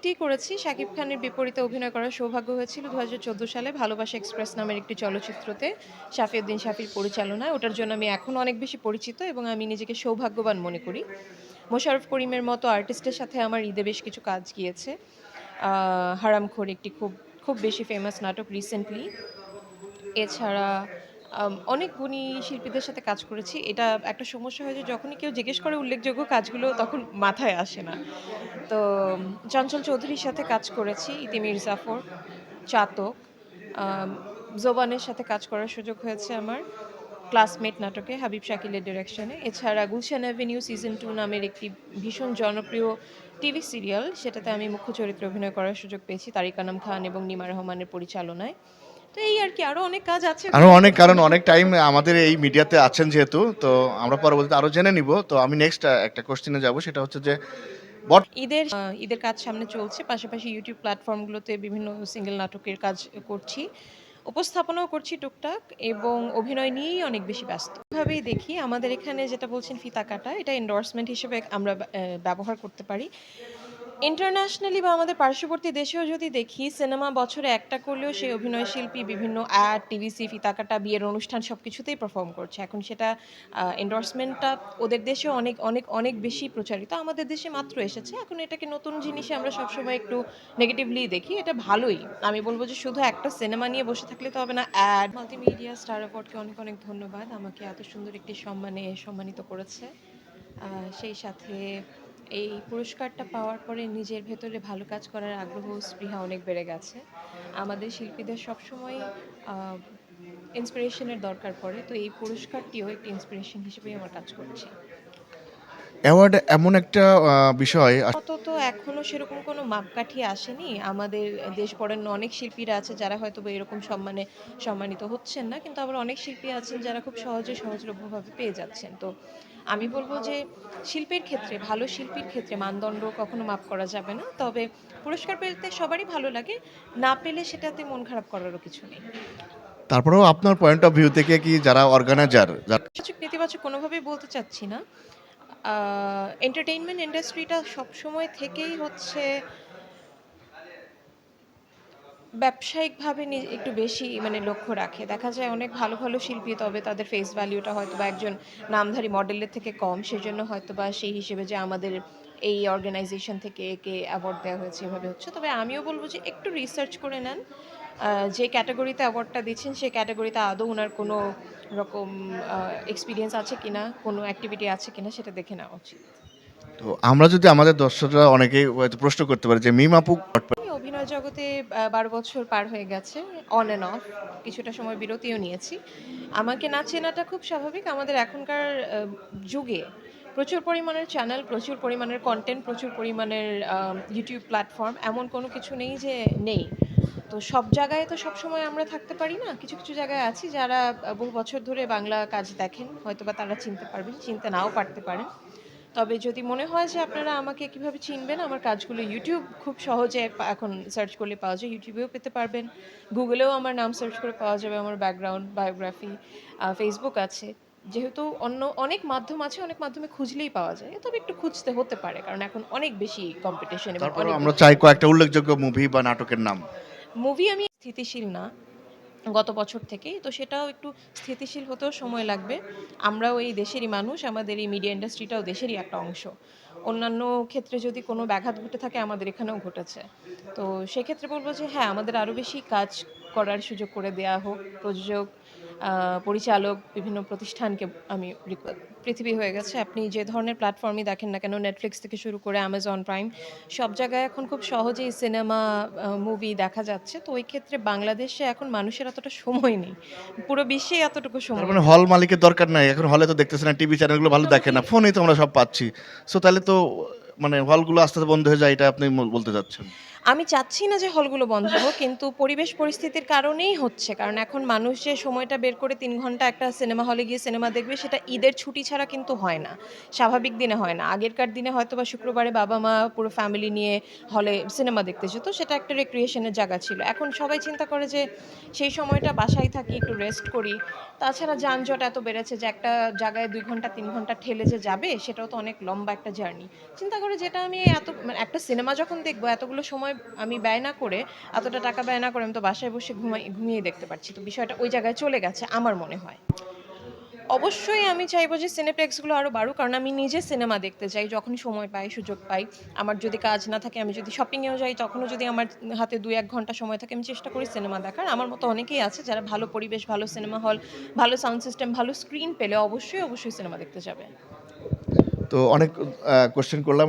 একটিই করেছি। শাকিব খানের বিপরীতে অভিনয় করার সৌভাগ্য হয়েছিল ২০১৪ সালে 'ভালোবাসা এক্সপ্রেস' নামের একটি চলচ্চিত্রতে শাফি উদ্দিন শাফির পরিচালনায়। ওটার জন্য আমি এখনো অনেক বেশি পরিচিত এবং আমি নিজেকে সৌভাগ্যবান মনে করি। মোশাররফ করিমের মতো আর্টিস্টের সাথে আমার ঈদে বেশ কিছু কাজ গিয়েছে। 'হারামখোর' একটি খুব খুব বেশি ফেমাস নাটক রিসেন্টলি। এছাড়া অনেক গুণী শিল্পীদের সাথে কাজ করেছি। এটা একটা সমস্যা হয় যে যখনই কেউ জিজ্ঞেস করে উল্লেখযোগ্য কাজগুলো তখন মাথায় আসে না। তো চঞ্চল চৌধুরীর সাথে কাজ করেছি, ইতি মির্জাফর, চাতক, আম জোবানের সাথে কাজ করার সুযোগ হয়েছে আমার ক্লাসমেট নাটকে হাবিব শাকিলের ডিরেকশনে। এছাড়া গুলশান অ্যাভিনিউ সিজন 2 নামের একটি ভীষণ জনপ্রিয় টিভি সিরিয়াল, সেটাতে আমি মুখ্য চরিত্রে অভিনয় করার সুযোগ পেয়েছি তারিক আনাম খান এবং নিমা রহমানের পরিচালনায়। তো এই আর কি, আরো অনেক কাজ আছে আরো ওগুলো অনেক, এখন কারণ বলে অনেক শেষ টাইম করতে আমাদের এই মিডিয়াতে আছেন যেহেতু, তো আমরা পরবর্তীতে আরো জেনে নিব। তো আমি নেক্সট একটা কোশ্চেনে যাব, সেটা হচ্ছে যে ঈদের কাজ সামনে চলছে, পাশাপাশি ইউটিউব প্ল্যাটফর্মগুলোতে বিভিন্ন সিঙ্গেল নাটকের কাজ করছি, উপস্থাপনাও করছি টুকটাক এবং অভিনয় নিয়েই অনেক বেশি ব্যস্ত। ভাবেই দেখি আমাদের এখানে যেটা বলছেন ফিতা কাটা, এটা এন্ডোর্সমেন্ট হিসেবে আমরা ব্যবহার করতে পারি। ইন্টারন্যাশনালি বা আমাদের পার্শ্ববর্তী দেশেও যদি দেখি, সিনেমা বছরে একটা করলেও সেই অভিনয় শিল্পী বিভিন্ন অ্যাড, টিভিসি, ফিতাকাটা, বিয়ের অনুষ্ঠান সবকিছুতেই পারফর্ম করছে। এখন সেটা এন্ডোর্সমেন্টটা ওদের দেশেও অনেক অনেক অনেক বেশি প্রচারিত, আমাদের দেশে মাত্র এসেছে। এখন এটাকে নতুন জিনিসে আমরা সবসময় একটু নেগেটিভলি দেখি, এটা ভালোই। আমি বলবো যে শুধু একটা সিনেমা নিয়ে বসে থাকলে তো হবে না। অ্যাড মাল্টিমিডিয়া স্টার অ্যাওয়ার্ডকে অনেক অনেক ধন্যবাদ, আমাকে এত সুন্দর একটি সম্মানে সম্মানিত করেছে। সেই সাথে এই পুরস্কারটা পাওয়ার পরে নিজের ভেতরে ভালো কাজ করার আগ্রহ স্পৃহা অনেক বেড়ে গেছে। আমাদের শিল্পীদের সবসময় ইন্সপিরেশনের দরকার পড়ে, তো এই পুরস্কারটিও একটি ইন্সপিরেশন হিসেবেই আমার কাজ করছে। অ্যাওয়ার্ড এমন একটা বিষয় আপাতত এখনো সেরকম কোনো মাপকাঠি আসেনি। আমাদের দেশ বরেণ্য অনেক শিল্পীরা আছে যারা হয়তোবা এরকম সম্মানে সম্মানিত হচ্ছেন না। কিন্তু আবার অনেক শিল্পী আছেন যারা খুব সহজে সহজলভ্যভাবে পেয়ে যাচ্ছেন। তো আমি বলব যে শিল্পের ক্ষেত্রে, ভালো শিল্পীর ক্ষেত্রে মানদণ্ড কখনো মাপ করা যাবে না। তবে পুরস্কার পেতে সবারই ভালো লাগে। না পেলে সেটাতে মন খারাপ করারও কিছু নেই। তারপরেও আপনার পয়েন্ট অফ ভিউ থেকে কি যারা অর্গানাইজার নেতিবাচক কোনোভাবেই বলতে চাচ্ছি না। এন্টারটেইনমেন্ট ইন্ডাস্ট্রিটা সবসময় থেকেই হচ্ছে ব্যবসায়িকভাবে একটু বেশি মানে লক্ষ্য রাখে। দেখা যায় অনেক ভালো, ভালো শিল্পী, তবে তাদের ফেস ভ্যালুটা হয়তোবা একজন নামধারী মডেলের থেকে কম। সেজন্য হয়তোবা সেই হিসেবে যে আমাদের এই অর্গানাইজেশন থেকে একে অ্যাওয়ার্ড দেওয়া হয়েছে এভাবে হচ্ছে। তবে আমিও বলব যে একটু রিসার্চ করে নেন। যে ক্যাটেগরিতে অ্যাওয়ার্ডটা দিচ্ছেন সেই ক্যাটেগরিতে আদৌ উনার কোনো রকম এক্সপেরিয়েন্স আছে কিনা, কোনো অ্যাক্টিভিটি আছে কিনা সেটা দেখে নেওয়া উচিত। তো আমরা যদি আমাদের দর্শকরা অনেকেই হয়তো প্রশ্ন করতে পারে যে মিম আপু আমি অভিনয় জগতে ১২ বছর পার হয়ে গেছে, অন অ্যান্ড অফ। কিছুটা সময় বিরতিও নিয়েছি। আমাকে না চেনাটা খুব স্বাভাবিক। আমাদের এখনকার যুগে প্রচুর পরিমাণের চ্যানেল, প্রচুর পরিমাণের কনটেন্ট, প্রচুর পরিমাণের ইউটিউব প্ল্যাটফর্ম, এমন কোনো কিছু নেই যে নেই। তো সব জায়গায় তো সবসময় আমরা থাকতে পারি না। কিছু, কিছু জায়গায় আছি যারা বহু বছর ধরে বাংলা কাজ দেখেন। হয়তোবা তারা চিনতে পারবেন, চিনতে নাও পারতে পারেন। তবে যদি মনে হয় যে আপনারা আমাকে কিভাবে চিনবেন, আমার কাজগুলো ইউটিউব খুব সহজে এখন সার্চ করলে পাওয়া যায়। ইউটিউবেও পেতে পারবেন, গুগলেও আমার নাম সার্চ করে পাওয়া যাবে, আমার ব্যাকগ্রাউন্ড, বায়োগ্রাফি। ফেসবুক আছে। যেহেতু অন্য অনেক মাধ্যম আছে, অনেক মাধ্যমে খুঁজলেই পাওয়া যায়। তবে একটু খুঁজতে হতে পারে, কারণ এখন অনেক বেশি কম্পিটিশন এবং তারপরেও অনেক আমরা বেশি চাই কয়েকটা উল্লেখযোগ্য মুভি বা নাটকের নাম। মুভি আমি স্থিতিশীল না গত বছর থেকেই, তো সেটাও একটু স্থিতিশীল হতেও সময় লাগবে। আমরাও এই দেশেরই মানুষ, আমাদের এই মিডিয়া ইন্ডাস্ট্রিটাও দেশেরই একটা অংশ। অন্যান্য ক্ষেত্রে যদি কোনো ব্যাঘাত ঘটে থাকে, আমাদের এখানেও ঘটেছে। তো সেক্ষেত্রে বলব যে হ্যাঁ, আমাদের আরও বেশি কাজ করার সুযোগ করে দেয়া হোক। প্রযোজক, পরিচালক, বিভিন্ন প্রতিষ্ঠানকে আমি পৃথিবী হয়ে গেছে। আপনি যে ধরনের প্ল্যাটফর্মই দেখেন না কেন, নেটফ্লিক্স থেকে শুরু করে অ্যামাজন প্রাইম, সব জায়গায় এখন খুব সহজেই সিনেমা, মুভি দেখা যাচ্ছে। তো ওই ক্ষেত্রে বাংলাদেশে এখন মানুষের এতটা সময় নেই। পুরো বিশ্বেই এতটুকু তার সময় মানে নেই। হল মালিকের দরকার নাই। এখন হলে তো দেখতেছে না, টিভি চ্যানেলগুলো ভালো দেখে না। ফোনেই তো আমরা সব পাচ্ছি। সো তাহলে তো মানে হলগুলো আস্তে, আস্তে বন্ধ হয়ে যায়, এটা আপনি বলতে চাচ্ছেন। আমি চাচ্ছি না যে হলগুলো বন্ধ হোক, কিন্তু পরিবেশ পরিস্থিতির কারণেই হচ্ছে। কারণ এখন মানুষ যে সময়টা বের করে ৩ ঘন্টা একটা সিনেমা হলে গিয়ে সিনেমা দেখবে, সেটা ঈদের ছুটি ছাড়া কিন্তু হয় না। স্বাভাবিক দিনে হয় না। আগেরকার দিনে হয়তোবা শুক্রবারে বাবা-মা পুরো ফ্যামিলি নিয়ে হলে সিনেমা দেখতে যেত। সেটা একটা রিক্রিয়েশন এর জায়গা ছিল। এখন সবাই চিন্তা করে যে সেই সময়টা বাসায় থাকি, একটু রেস্ট করি। তাছাড়া যানজট এত বেড়েছে যে একটা জায়গায় ২ ঘন্টা ৩ ঘন্টা ঠেলে যে যাবে, সেটাও তো অনেক লম্বা একটা জার্নি। চিন্তা করে যেটা আমি এত মানে একটা সিনেমা যখন দেখব, এতগুলো সময় আমি ব্যয় না করে, এতটা টাকা ব্যয় না করে আমি তো বাসায় বসে ঘুমিয়ে দেখতে পারছি। তো বিষয়টা ওই জায়গায় চলে গেছে আমার মনে হয়। অবশ্যই আমি চাইবো যে সিনেপ্লেক্সগুলো আরো বাড়ুক। কারণ আমি নিজে সিনেমা দেখতে চাই যখনই সময় পাই, সুযোগ পাই। আমার যদি কাজ না থাকে, আমি যদি শপিং এও যাই, তখনও যদি আমার হাতে ২-১ ঘন্টা সময় থাকে, আমি চেষ্টা করি সিনেমা দেখার। আমার মতো অনেকেই আছে যারা ভালো পরিবেশ, ভালো সিনেমা হল, ভালো সাউন্ড সিস্টেম, ভালো স্ক্রিন পেলে অবশ্যই সিনেমা দেখতে যাবে। তো অনেক কোয়েশ্চেন করলাম।